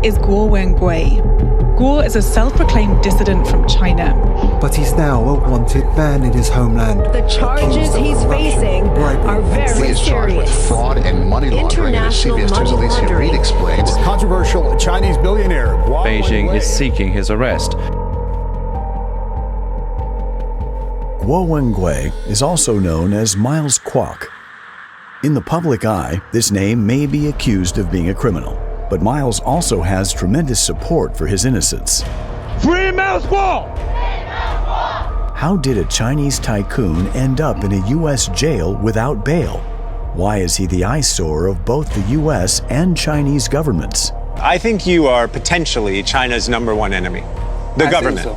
is Kwok Kwok is a self-proclaimed dissident from China. But he's now a wanted man in his homeland. The charges he's facing are very He is charged with serious. fraud and money laundering, as International CBS 2's money Alicia laundering. Reed explains. Controversial Chinese billionaire Kwok Beijing is seeking his arrest. Kwok is also known as Miles Kwok. In the public eye, this name may be accused of being a criminal, but Miles also has tremendous support for his innocence. Free Miles Kwok! How did a Chinese tycoon end up in a U.S. jail without bail? Why is he the eyesore of both the U.S. and Chinese governments? I think you are potentially China's #1 enemy. The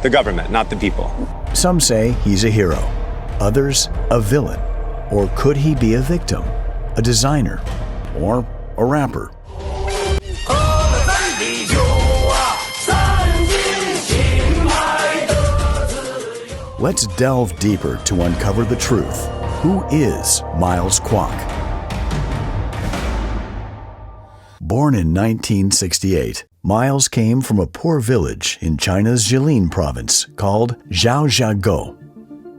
government, not the people. Some say he's a hero, others a villain. Or could he be a victim, a designer, or a rapper? Let's delve deeper to uncover the truth. Who is Miles Kwok? Born in 1968, Miles came from a poor village in China's Jilin province called Zhaozhago.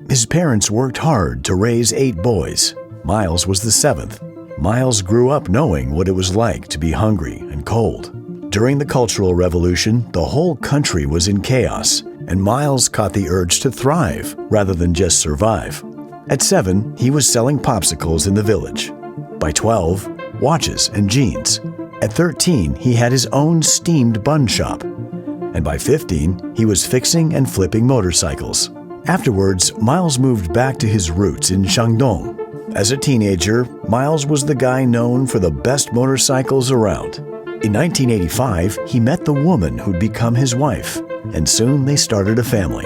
His parents worked hard to raise 8 boys. Miles was the 7th. Miles grew up knowing what it was like to be hungry and cold. During the Cultural Revolution, the whole country was in chaos, and Miles caught the urge to thrive rather than just survive. At 7, he was selling popsicles in the village. By 12, watches and jeans. At 13, he had his own steamed bun shop. And by 15, he was fixing and flipping motorcycles. Afterwards, Miles moved back to his roots in Shandong. As a teenager, Miles was the guy known for the best motorcycles around. In 1985, he met the woman who'd become his wife, and soon they started a family.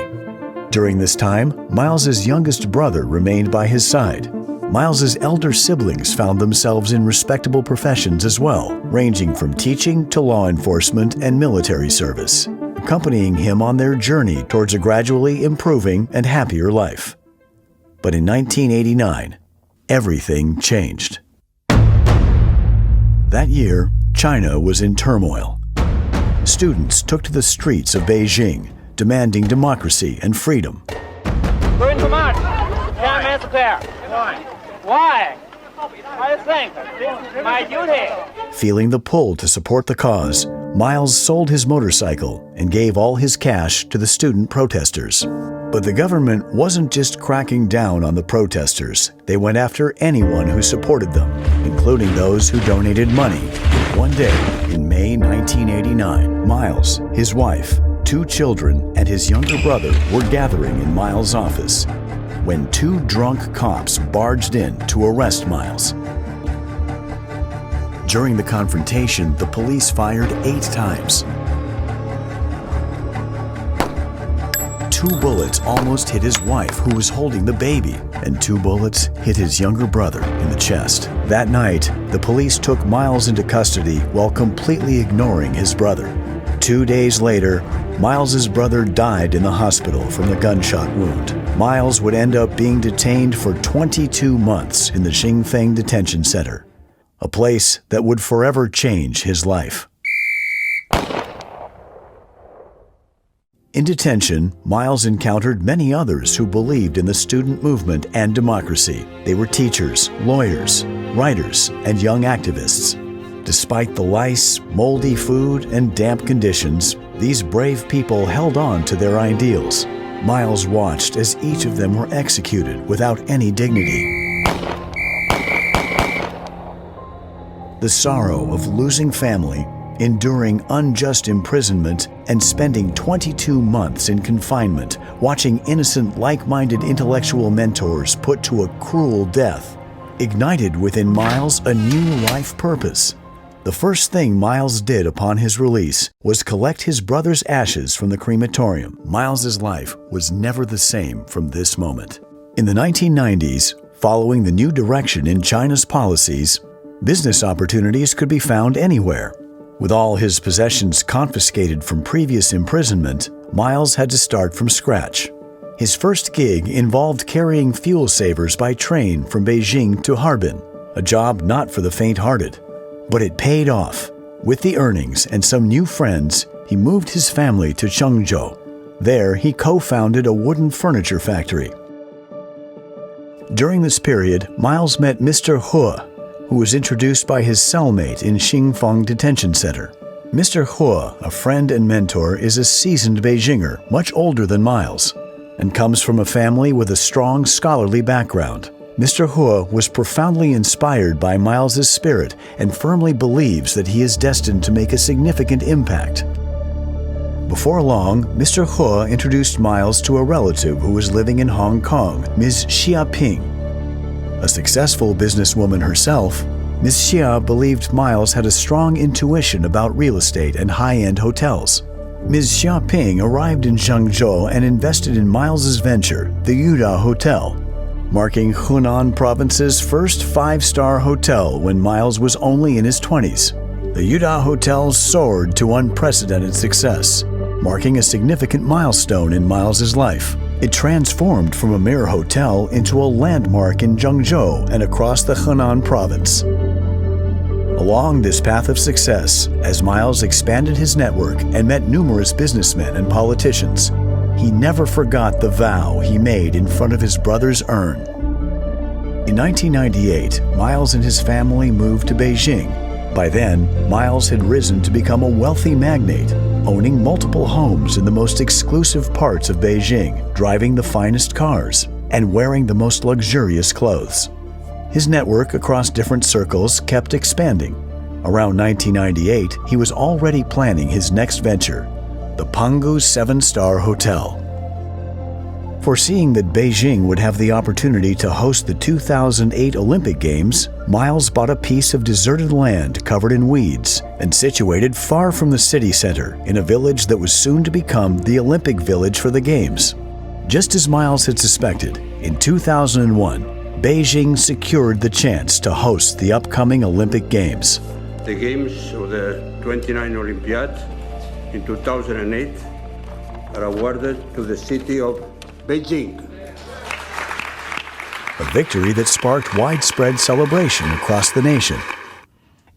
During this time, Miles's youngest brother remained by his side. Miles's elder siblings found themselves in respectable professions as well, ranging from teaching to law enforcement and military service, accompanying him on their journey towards a gradually improving and happier life. But in 1989, everything changed. That year, China was in turmoil. Students took to the streets of Beijing, demanding democracy and freedom. Going to march. 10 minutes clear. Why? I think this is my duty. Feeling the pull to support the cause, Miles sold his motorcycle and gave all his cash to the student protesters. But the government wasn't just cracking down on the protesters. They went after anyone who supported them, including those who donated money. One day, in May 1989, Miles, his wife, 2 children, and his younger brother were gathering in Miles' office when 2 drunk cops barged in to arrest Miles. During the confrontation, the police fired 8 times. 2 bullets almost hit his wife, who was holding the baby, and 2 bullets hit his younger brother in the chest. That night, the police took Miles into custody while completely ignoring his brother. 2 days later, Miles's brother died in the hospital from the gunshot wound. Miles would end up being detained for 22 months in the Xingfeng Detention Center, a place that would forever change his life. In detention, Miles encountered many others who believed in the student movement and democracy. They were teachers, lawyers, writers, and young activists. Despite the lice, moldy food, and damp conditions, these brave people held on to their ideals. Miles watched as each of them were executed without any dignity. The sorrow of losing family, enduring unjust imprisonment, and spending 22 months in confinement, watching innocent, like-minded intellectual mentors put to a cruel death, ignited within Miles a new life purpose. The first thing Miles did upon his release was collect his brother's ashes from the crematorium. Miles's life was never the same from this moment. In the 1990s, following the new direction in China's policies, business opportunities could be found anywhere. With all his possessions confiscated from previous imprisonment, Miles had to start from scratch. His first gig involved carrying fuel savers by train from Beijing to Harbin, a job not for the faint-hearted. But it paid off. With the earnings and some new friends, he moved his family to Changzhou. There, he co-founded a wooden furniture factory. During this period, Miles met Mr. He, who was introduced by his cellmate in Xingfang Detention Center. Mr. He, a friend and mentor, is a seasoned Beijinger, much older than Miles, and comes from a family with a strong scholarly background. Mr. He was profoundly inspired by Miles's spirit and firmly believes that he is destined to make a significant impact. Before long, Mr. He introduced Miles to a relative who was living in Hong Kong, Ms. Xia Ping. A successful businesswoman herself, Ms. Xia believed Miles had a strong intuition about real estate and high-end hotels. Ms. Xia Ping arrived in Changzhou and invested in Miles's venture, the Yuda Hotel, marking Hunan Province's first five-star hotel when Miles was only in his 20s. The Yuda Hotel soared to unprecedented success, marking a significant milestone in Miles's life. It transformed from a mere hotel into a landmark in Zhengzhou and across the Hunan Province. Along this path of success, as Miles expanded his network and met numerous businessmen and politicians, he never forgot the vow he made in front of his brother's urn. In 1998, Miles and his family moved to Beijing. By then, Miles had risen to become a wealthy magnate, owning multiple homes in the most exclusive parts of Beijing, driving the finest cars, and wearing the most luxurious clothes. His network across different circles kept expanding. Around 1998, he was already planning his next venture, the Pangu 7-Star Hotel. Foreseeing that Beijing would have the opportunity to host the 2008 Olympic Games, Miles bought a piece of deserted land covered in weeds and situated far from the city center in a village that was soon to become the Olympic Village for the Games. Just as Miles had suspected, in 2001, Beijing secured the chance to host the upcoming Olympic Games. The Games of the 29th Olympiad in 2008 are awarded to the city of Beijing. A victory that sparked widespread celebration across the nation.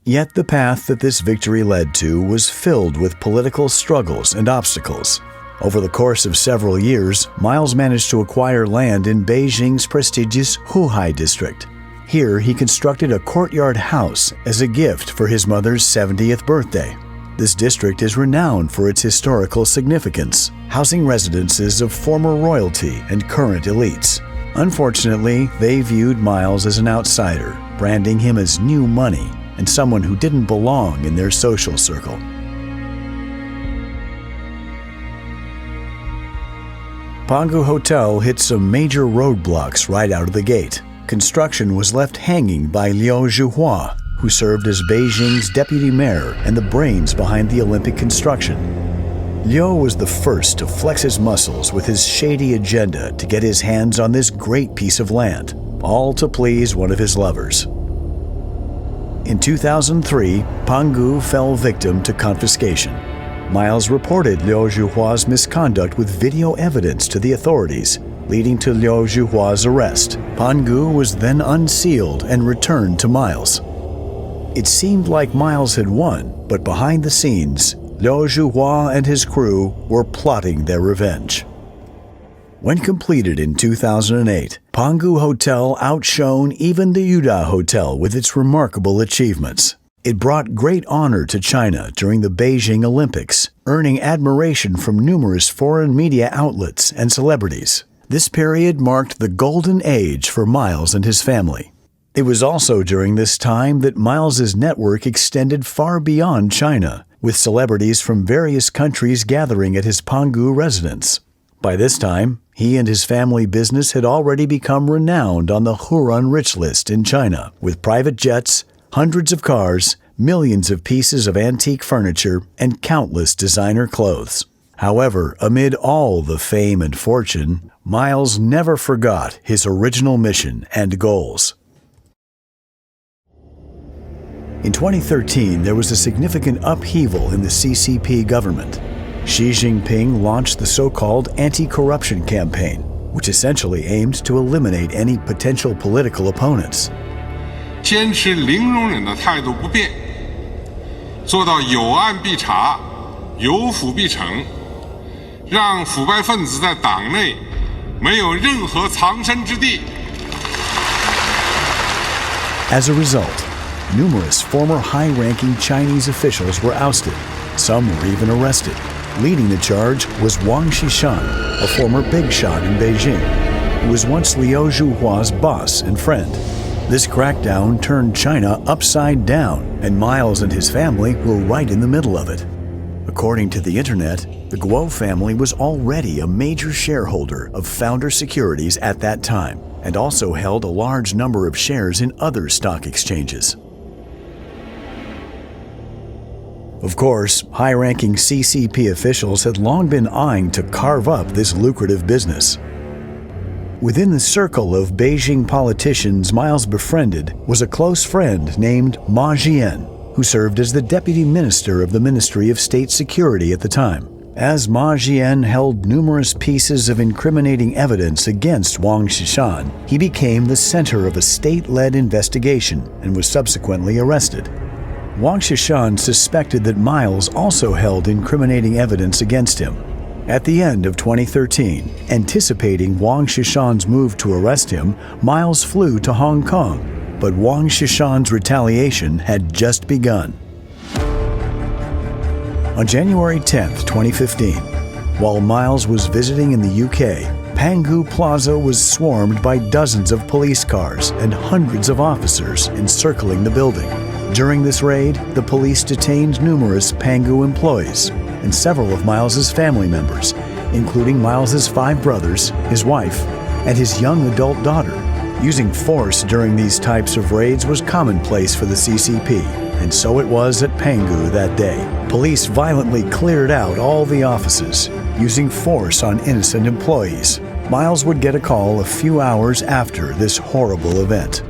Yet the path that this victory led to was filled with political struggles and obstacles. Over the course of several years, Miles managed to acquire land in Beijing's prestigious Huhai district. Here, he constructed a courtyard house as a gift for his mother's 70th birthday. This district is renowned for its historical significance, housing residences of former royalty and current elites. Unfortunately, they viewed Miles as an outsider, branding him as new money and someone who didn't belong in their social circle. Pangu Hotel hit some major roadblocks right out of the gate. Construction was left hanging by Liu Zhuhua, who served as Beijing's deputy mayor and the brains behind the Olympic construction. Liu was the first to flex his muscles with his shady agenda to get his hands on this great piece of land, all to please one of his lovers. In 2003, Pangu fell victim to confiscation. Miles reported Liu Zhuhua's misconduct with video evidence to the authorities, leading to Liu Zhuhua's arrest. Pangu was then unsealed and returned to Miles. It seemed like Miles had won, but behind the scenes, Liu Zhuhua and his crew were plotting their revenge. When completed in 2008, Pangu Hotel outshone even the Yuda Hotel with its remarkable achievements. It brought great honor to China during the Beijing Olympics, earning admiration from numerous foreign media outlets and celebrities. This period marked the golden age for Miles and his family. It was also during this time that Miles's network extended far beyond China, with celebrities from various countries gathering at his Pangu residence. By this time, he and his family business had already become renowned on the Huron Rich List in China, with private jets, hundreds of cars, millions of pieces of antique furniture, and countless designer clothes. However, amid all the fame and fortune, Miles never forgot his original mission and goals. In 2013, there was a significant upheaval in the CCP government. Xi Jinping launched the so-called anti-corruption campaign, which essentially aimed to eliminate any potential political opponents. 坚持零容忍的态度不变，做到有案必查，有腐必惩，让腐败分子在党内没有任何藏身之地。 As a result, numerous former high-ranking Chinese officials were ousted. Some were even arrested. Leading the charge was Wang Xishan, a former big shot in Beijing, who was once Liu Zhuhua's boss and friend. This crackdown turned China upside down, and Miles and his family were right in the middle of it. According to the internet, the Guo family was already a major shareholder of Founder Securities at that time, and also held a large number of shares in other stock exchanges. Of course, high-ranking CCP officials had long been eyeing to carve up this lucrative business. Within the circle of Beijing politicians Miles befriended was a close friend named Ma Jian, who served as the deputy minister of the Ministry of State Security at the time. As Ma Jian held numerous pieces of incriminating evidence against Wang Xishan, he became the center of a state-led investigation and was subsequently arrested. Wang Xishan suspected that Miles also held incriminating evidence against him. At the end of 2013, anticipating Wang Xishan's move to arrest him, Miles flew to Hong Kong, but Wang Xishan's retaliation had just begun. On January 10, 2015, while Miles was visiting in the UK, Pangu Plaza was swarmed by dozens of police cars and hundreds of officers encircling the building. During this raid, the police detained numerous Pangu employees and several of Miles's family members, including Miles's 5 brothers, his wife, and his young adult daughter. Using force during these types of raids was commonplace for the CCP, and so it was at Pangu that day. Police violently cleared out all the offices, using force on innocent employees. Miles would get a call a few hours after this horrible event.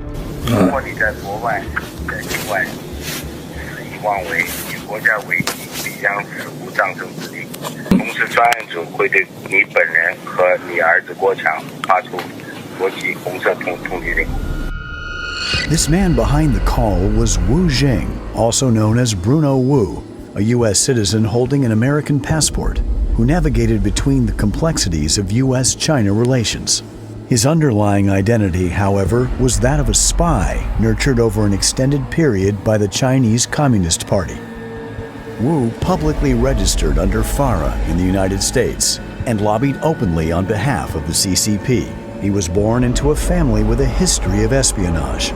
This man behind the call was Wu Zheng, also known as Bruno Wu, a U.S. citizen holding an American passport, who navigated between the complexities of U.S.-China relations. His underlying identity, however, was that of a spy nurtured over an extended period by the Chinese Communist Party. Wu publicly registered under FARA in the United States and lobbied openly on behalf of the CCP. He was born into a family with a history of espionage.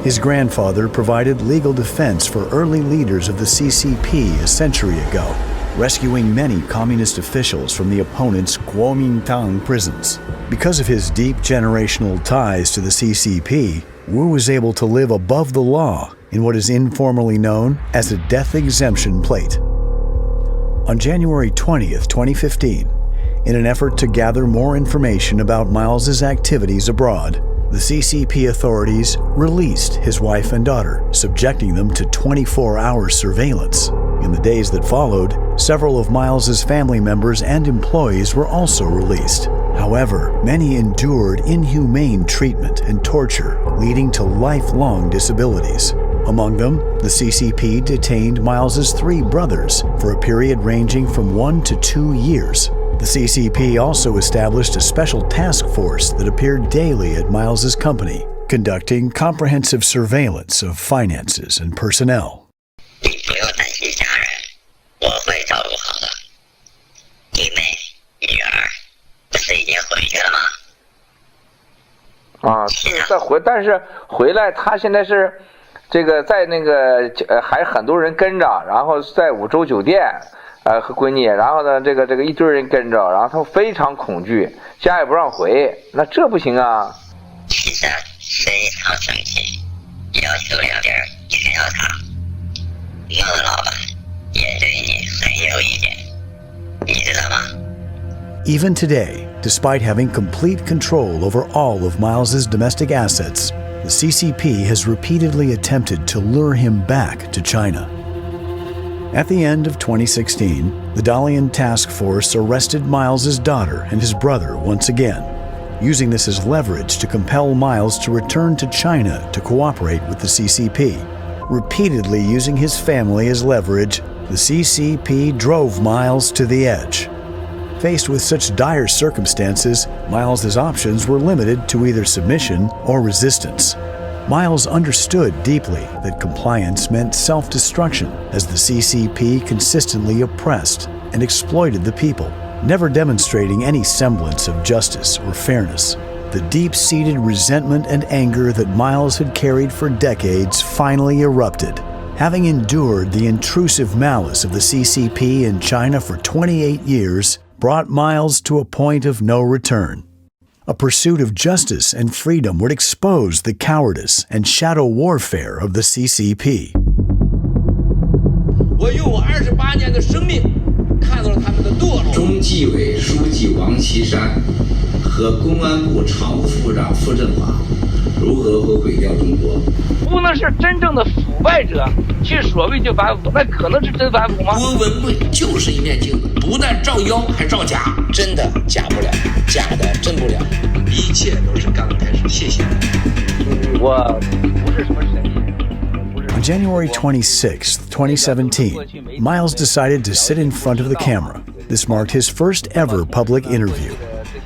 His grandfather provided legal defense for early leaders of the CCP a century ago, rescuing many communist officials from the opponent's Kuomintang prisons. Because of his deep generational ties to the CCP, Wu was able to live above the law in what is informally known as a death exemption plate. On January 20th, 2015, in an effort to gather more information about Miles's activities abroad, the CCP authorities released his wife and daughter, subjecting them to 24-hour surveillance. In the days that followed, several of Miles's family members and employees were also released. However, many endured inhumane treatment and torture, leading to lifelong disabilities. Among them, the CCP detained Miles's 3 brothers for a period ranging from 1 to 2 years. The CCP also established a special task force that appeared daily at Miles's company, conducting comprehensive surveillance of finances and personnel. Even today, despite having complete control over all of Miles's domestic assets, the CCP has repeatedly attempted to lure him back to China. At the end of 2016, the Dalian Task Force arrested Miles's daughter and his brother once again, using this as leverage to compel Miles to return to China to cooperate with the CCP. Repeatedly using his family as leverage, the CCP drove Miles to the edge. Faced with such dire circumstances, Miles's options were limited to either submission or resistance. Miles understood deeply that compliance meant self-destruction, as the CCP consistently oppressed and exploited the people, never demonstrating any semblance of justice or fairness. The deep-seated resentment and anger that Miles had carried for decades finally erupted. Having endured the intrusive malice of the CCP in China for 28 years, brought Miles to a point of no return. A pursuit of justice and freedom would expose the cowardice and shadow warfare of the CCP. 我用我28年的生命看到了他们的堕落。中纪委书记王岐山和公安部常务副部长傅政华如何会毁掉中国？不能是真正的腐败者去所谓就反腐，那可能是真反腐吗？郭文贵就是一面镜子，不但照妖还照假，真的假不了，假的真不了，一切都是刚开始。谢谢。我不是什么神医。On January 26, 2017, Miles decided to sit in front of the camera. This marked his first ever public interview,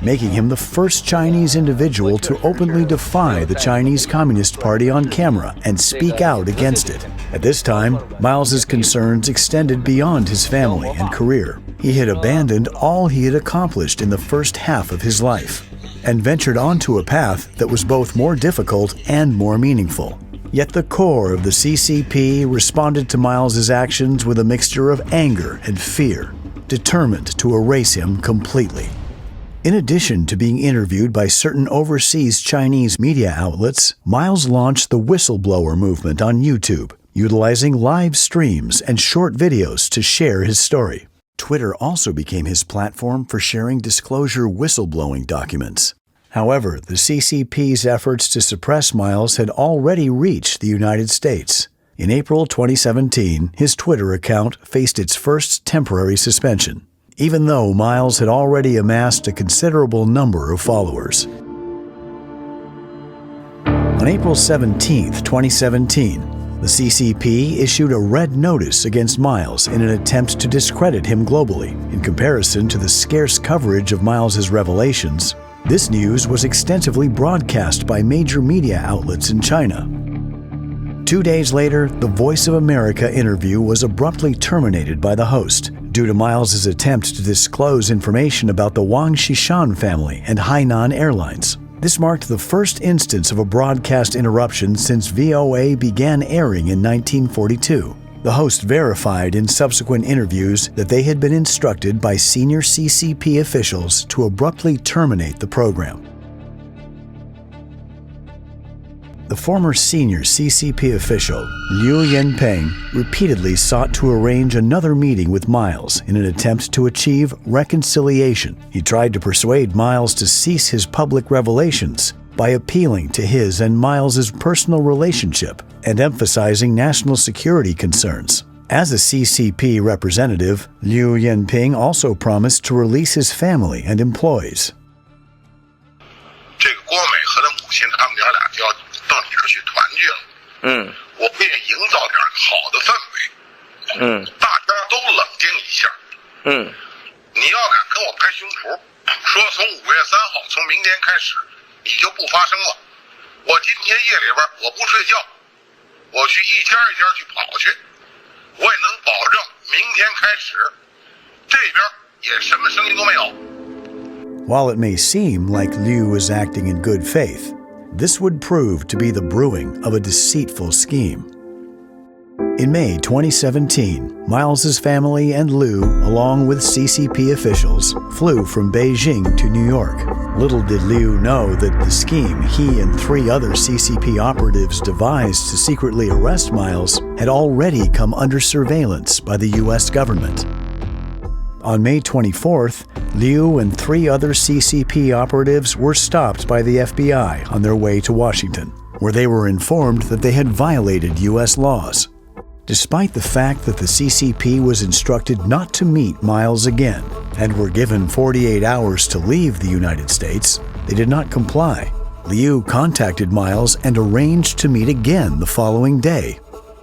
making him the first Chinese individual to openly defy the Chinese Communist Party on camera and speak out against it. At this time, Miles's concerns extended beyond his family and career. He had abandoned all he had accomplished in the first half of his life and ventured onto a path that was both more difficult and more meaningful. Yet the core of the CCP responded to Miles's actions with a mixture of anger and fear, determined to erase him completely. In addition to being interviewed by certain overseas Chinese media outlets, Miles launched the Whistleblower movement on YouTube, utilizing live streams and short videos to share his story. Twitter also became his platform for sharing disclosure whistleblowing documents. However, the CCP's efforts to suppress Miles had already reached the United States. In April 2017, his Twitter account faced its first temporary suspension, even though Miles had already amassed a considerable number of followers. On April 17, 2017, the CCP issued a red notice against Miles in an attempt to discredit him globally. In comparison to the scarce coverage of Miles's revelations, this news was extensively broadcast by major media outlets in China. 2 days later, the Voice of America interview was abruptly terminated by the host due to Miles's attempt to disclose information about the Wang Xishan family and Hainan Airlines. This marked the first instance of a broadcast interruption since VOA began airing in 1942. The host verified in subsequent interviews that they had been instructed by senior CCP officials to abruptly terminate the program. The former senior CCP official, Liu Yanpeng, repeatedly sought to arrange another meeting with Miles in an attempt to achieve reconciliation. He tried to persuade Miles to cease his public revelations by appealing to his and Miles's personal relationship and emphasizing national security concerns. As a CCP representative, Liu Yanpeng also promised to release his family and employees. 这个郭美和他母亲他们娘俩就要到你这儿去团聚了。我们也营造点好的氛围。大家都冷静一下。你要敢跟我拍胸脯，说从5月3号，从明天开始，你就不发生了。我今天夜里边我不睡觉，我去一家一家去跑去，我也能保证明天开始，这边也什么声音都没有。 While it may seem like Liu was acting in good faith, this would prove to be the brewing of a deceitful scheme. In May 2017, Miles's family and Liu, along with CCP officials, flew from Beijing to New York. Little did Liu know that the scheme he and 3 other CCP operatives devised to secretly arrest Miles had already come under surveillance by the US government. On May 24th, Liu and 3 other CCP operatives were stopped by the FBI on their way to Washington, where they were informed that they had violated US laws. Despite the fact that the CCP was instructed not to meet Miles again and were given 48 hours to leave the United States, they did not comply. Liu contacted Miles and arranged to meet again the following day.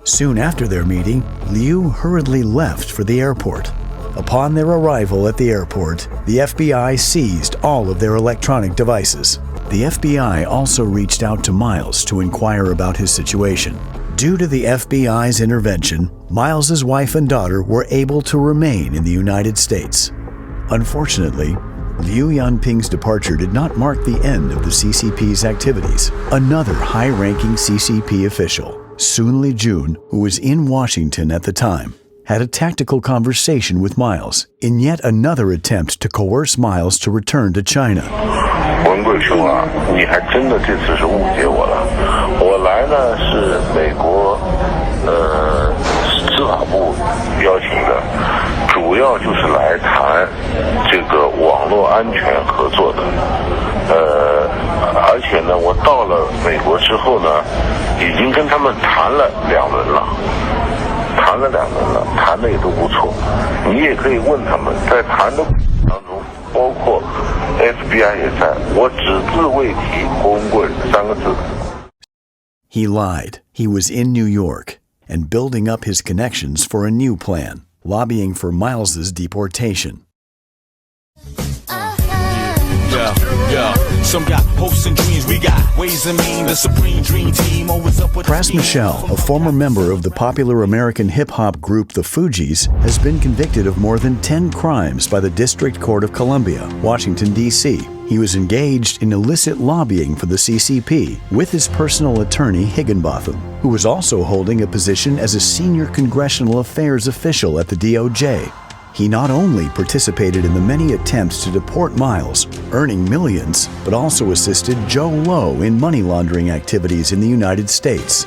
Soon after their meeting, Liu hurriedly left for the airport. Upon their arrival at the airport, the FBI seized all of their electronic devices. The FBI also reached out to Miles to inquire about his situation. Due to the FBI's intervention, Miles's wife and daughter were able to remain in the United States. Unfortunately, Liu Yanping's departure did not mark the end of the CCP's activities. Another high-ranking CCP official, Sun Lijun, who was in Washington at the time, had a tactical conversation with Miles in yet another attempt to coerce Miles to return to China. 文贵兄啊，你还真的这次是误解我了。我来呢是美国司法部邀请的，主要就是来谈这个网络安全合作的。而且呢，我到了美国之后呢，已经跟他们谈了2轮了。谈的也都不错。你也可以问他们，在谈的当中，包括 FBI 也在，我只字未提光棍3个字。He lied. He was in New York and building up his connections for a new plan, lobbying for Miles's deportation. Pras Michel, a former member of the popular American hip-hop group The Fugees, has been convicted of more than 10 crimes by the District Court of Columbia, Washington, D.C. He was engaged in illicit lobbying for the CCP with his personal attorney Higginbotham, who was also holding a position as a senior congressional affairs official at the DOJ. He not only participated in the many attempts to deport Miles, earning millions, but also assisted Joe Lowe in money laundering activities in the United States.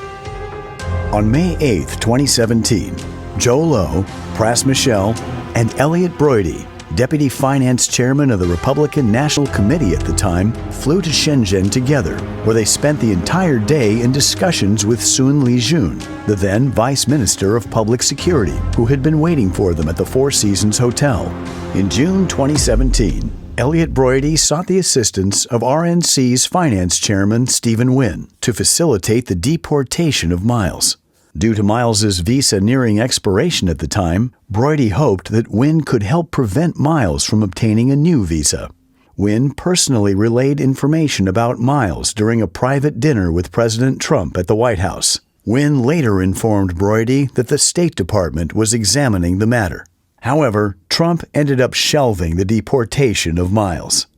On May 8, 2017, Joe Lowe, Pras Michel, and Elliot Broidy, Deputy Finance Chairman of the Republican National Committee at the time, flew to Shenzhen together, where they spent the entire day in discussions with Sun Lijun, the then Vice Minister of Public Security, who had been waiting for them at the Four Seasons Hotel. In June 2017, Elliot Broidy sought the assistance of RNC's Finance Chairman Stephen Wynn to facilitate the deportation of Miles. Due to Miles's visa nearing expiration at the time, Broidy hoped that Wynn could help prevent Miles from obtaining a new visa. Wynn personally relayed information about Miles during a private dinner with President Trump at the White House. Wynn later informed Broidy that the State Department was examining the matter. However, Trump ended up shelving the deportation of Miles.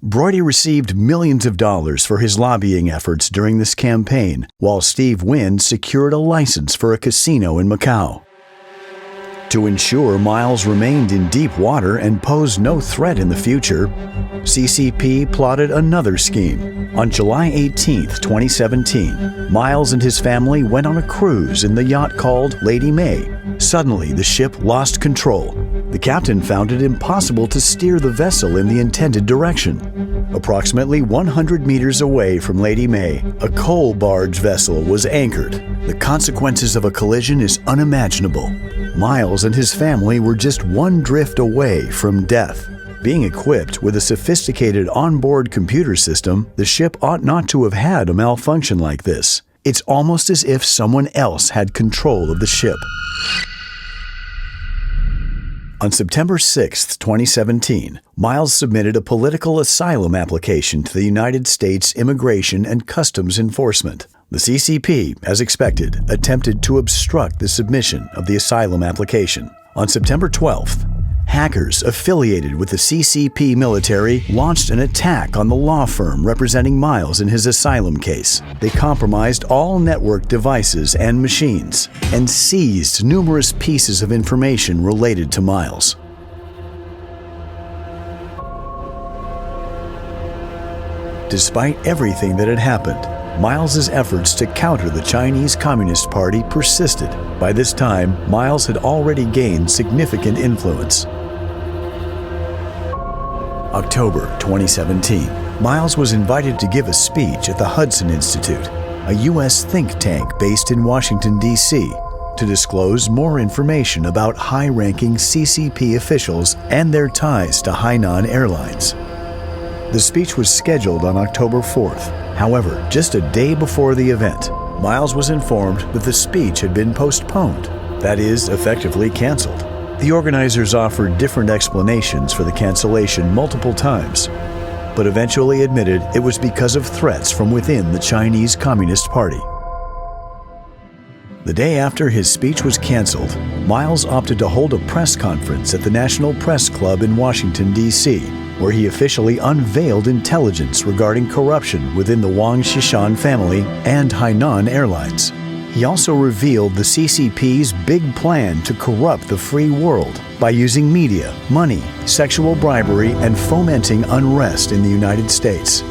Broidy received millions of dollars for his lobbying efforts during this campaign, while Steve Wynn secured a license for a casino in Macau. To ensure Miles remained in deep water and posed no threat in the future, CCP plotted another scheme. On July 18, 2017, Miles and his family went on a cruise in the yacht called Lady May. Suddenly, the ship lost control. The captain found it impossible to steer the vessel in the intended direction. Approximately 100 meters away from Lady May, a coal barge vessel was anchored. The consequences of a collision is unimaginable. Miles and his family were just one drift away from death. Being equipped with a sophisticated onboard computer system, the ship ought not to have had a malfunction like this. It's almost as if someone else had control of the ship. On September 6, 2017, Miles submitted a political asylum application to the United States Immigration and Customs Enforcement. The CCP, as expected, attempted to obstruct the submission of the asylum application. On September 12th, hackers affiliated with the CCP military launched an attack on the law firm representing Miles in his asylum case. They compromised all network devices and machines and seized numerous pieces of information related to Miles. Despite everything that had happened, Miles's efforts to counter the Chinese Communist Party persisted. By this time, Miles had already gained significant influence. October 2017, Miles was invited to give a speech at the Hudson Institute, a U.S. think tank based in Washington, D.C., to disclose more information about high-ranking CCP officials and their ties to Hainan Airlines. The speech was scheduled on October 4th. However, just a day before the event, Miles was informed that the speech had been postponed, that is, effectively canceled. The organizers offered different explanations for the cancellation multiple times, but eventually admitted it was because of threats from within the Chinese Communist Party. The day after his speech was canceled, Miles opted to hold a press conference at the National Press Club in Washington, D.C., where he officially unveiled intelligence regarding corruption within the Wang Xishan family and Hainan Airlines. He also revealed the CCP's big plan to corrupt the free world by using media, money, sexual bribery, and fomenting unrest in the United States.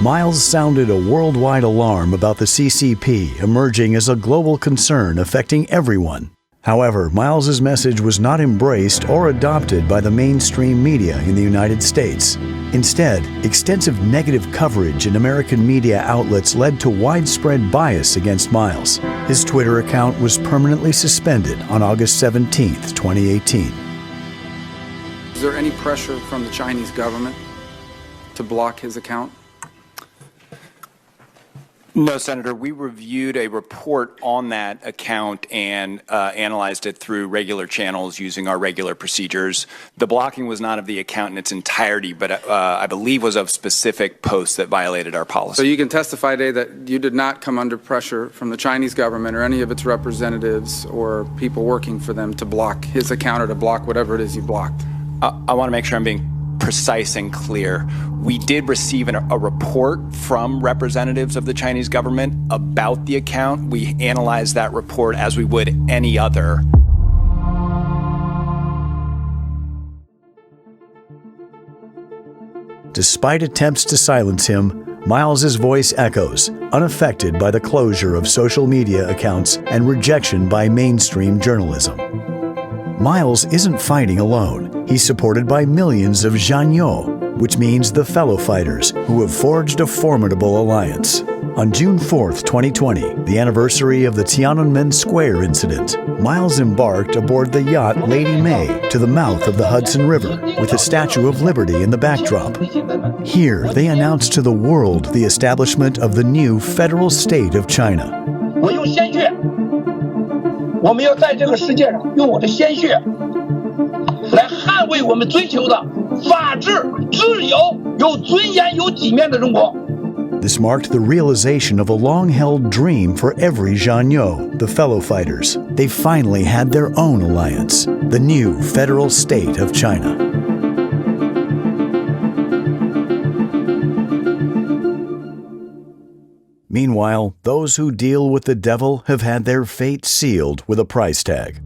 Miles sounded a worldwide alarm about the CCP emerging as a global concern affecting everyone. However, Miles's message was not embraced or adopted by the mainstream media in the United States. Instead, extensive negative coverage in American media outlets led to widespread bias against Miles. His Twitter account was permanently suspended on August 17, 2018. Is there any pressure from the Chinese government to block his account? No, Senator. We reviewed a report on that account and analyzed it through regular channels using our regular procedures. The blocking was not of the account in its entirety, but I believe was of specific posts that violated our policy. So you can testify today that you did not come under pressure from the Chinese government or any of its representatives or people working for them to block his account or to block whatever it is you blocked. I want to make sure I'm being precise and clear. We did receive a report from representatives of the Chinese government about the account. We analyzed that report as we would any other. Despite attempts to silence him, Miles's voice echoes, unaffected by the closure of social media accounts and rejection by mainstream journalism. Miles isn't fighting alone. He's supported by millions of Zhanyo, which means the fellow fighters, who have forged a formidable alliance. On June 4th, 2020, the anniversary of the Tiananmen Square incident, Miles embarked aboard the yacht Lady May to the mouth of the Hudson River with the Statue of Liberty in the backdrop. Here, they announced to the world the establishment of the new federal state of China. 我们要在这个世界上用我的鲜血来捍卫我们追求的法治、自由、有尊严、有体面的中国。 This marked the realization of a long-held dream for every Zhanyo, the fellow fighters. They finally had their own alliance, the new federal state of China. Meanwhile, those who deal with the devil have had their fate sealed with a price tag.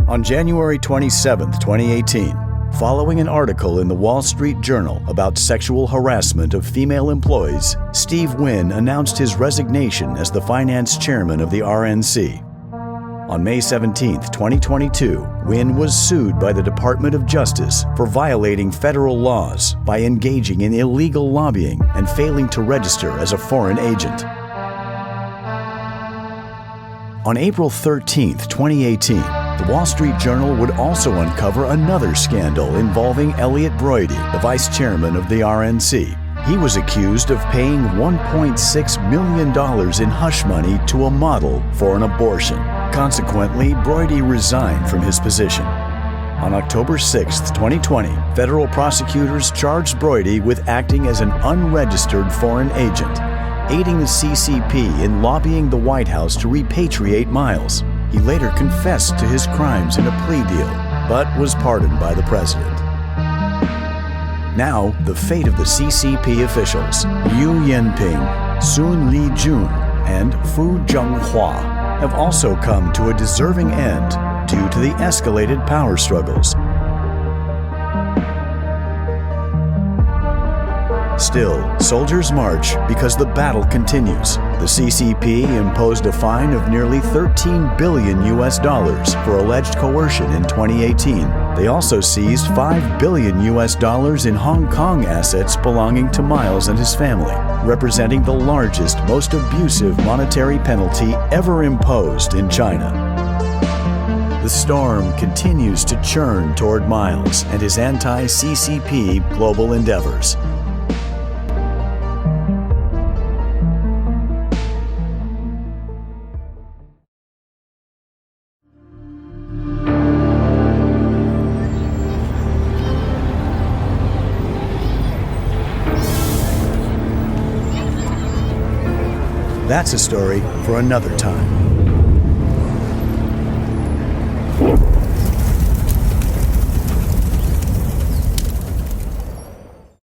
On January 27, 2018, following an article in the Wall Street Journal about sexual harassment of female employees, Steve Wynn announced his resignation as the finance chairman of the RNC. On May 17, 2022, Wynn was sued by the Department of Justice for violating federal laws by engaging in illegal lobbying and failing to register as a foreign agent. On April 13, 2018, the Wall Street Journal would also uncover another scandal involving Elliot Broidy, the vice chairman of the RNC. He was accused of paying $1.6 million in hush money to a model for an abortion. Consequently, Broidy resigned from his position. On October 6, 2020, federal prosecutors charged Broidy with acting as an unregistered foreign agent, aiding the CCP in lobbying the White House to repatriate Miles. He later confessed to his crimes in a plea deal, but was pardoned by the president. Now, the fate of the CCP officials, Liu Yanping, Sun Lijun, and Fu Zhenghua, have also come to a deserving end due to the escalated power struggles. Still, soldiers march because the battle continues. The CCP imposed a fine of nearly $13 billion for alleged coercion in 2018. They also seized $5 billion in Hong Kong assets belonging to Miles and his family, representing the largest, most abusive monetary penalty ever imposed in China. The storm continues to churn toward Miles and his anti-CCP global endeavors. That's a story for another time.